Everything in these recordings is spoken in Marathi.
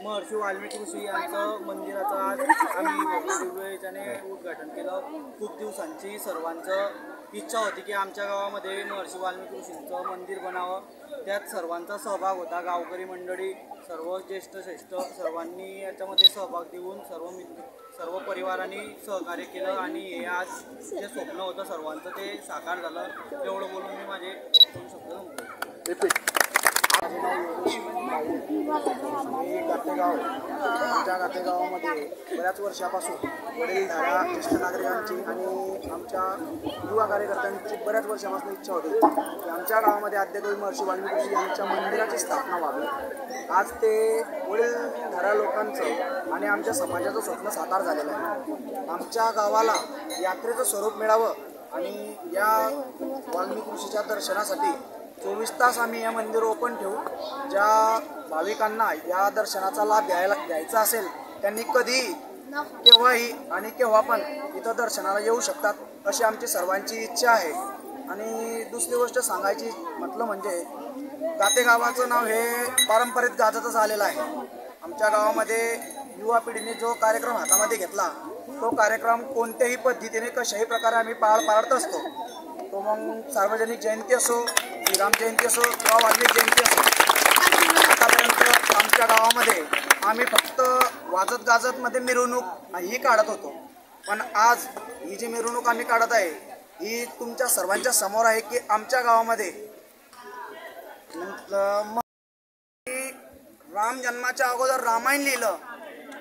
महर्षी वाल्मिकी ऋषी यांचं मंदिराचं आज आम्ही याच्याने उद्घाटन केलं। खूप दिवसांची सर्वांचं इच्छा होती की आमच्या गावामध्ये महर्षी वाल्मिकी ऋषींचं मंदिर बनावं। त्यात सर्वांचा सहभाग होता, गावकरी मंडळी, सर्व ज्येष्ठ श्रेष्ठ सर्वांनी याच्यामध्ये सहभाग देऊन सर्व परिवारांनी सहकार्य केलं आणि हे आज जे स्वप्न होतं सर्वांचं ते साकार झालं। एवढं बोलून मी माझे 2 शब्द संपवतो। आमच्या गातेगावामध्ये बऱ्याच वर्षापासून वडीलधाऱ्या ज्येष्ठ नागरिकांची आणि आमच्या युवा कार्यकर्त्यांची बऱ्याच वर्षापासून इच्छा होती की आमच्या गावामध्ये आद्यकवी महर्षी वाल्मिकी ऋषी यांच्या मंदिराची स्थापना व्हावी। आज ते वडीलधाऱ्या लोकांचं आणि आमच्या समाजाचं स्वप्न साकार झालेलं आहे। आमच्या गावाला यात्रेचं स्वरूप मिळावं आणि या वाल्मिकी ऋषीच्या दर्शनासाठी 24 तास आम्ही हे मंदिर ओपन ठेवू। ज्या भाविकांना या दर्शनाचा लाभ घ्यायचा असेल त्यांनी कधी केव्हाही आणि केव्हा पण इथं दर्शनाला येऊ शकतात अशी आमची सर्वांची इच्छा आहे। आणि दुसरी गोष्ट सांगायची म्हटलं म्हणजे गातेगावाचं नाव हे पारंपरिक गाजतच आलेलं आहे। आमच्या गावामध्ये युवा पिढीने जो कार्यक्रम हातामध्ये घेतला तो कार्यक्रम कोणत्याही पद्धतीने कशाही प्रकारे आम्ही पाळत असतो। तो मग सार्वजनिक जयंती असो, श्रीराम जयंती असो किंवा वाल्मिकी जयंती असो, आतापर्यंत आमच्या गावामध्ये आम्ही फक्त वाजत गाजतमध्ये मिरवणूक ही काढत होतो। पण आज ही जी मिरवणूक आम्ही काढत आहे ही तुमच्या सर्वांच्या समोर आहे की आमच्या गावामध्ये राम जन्माच्या अगोदर रामायण लिहिलं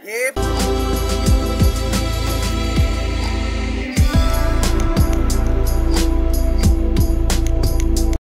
हे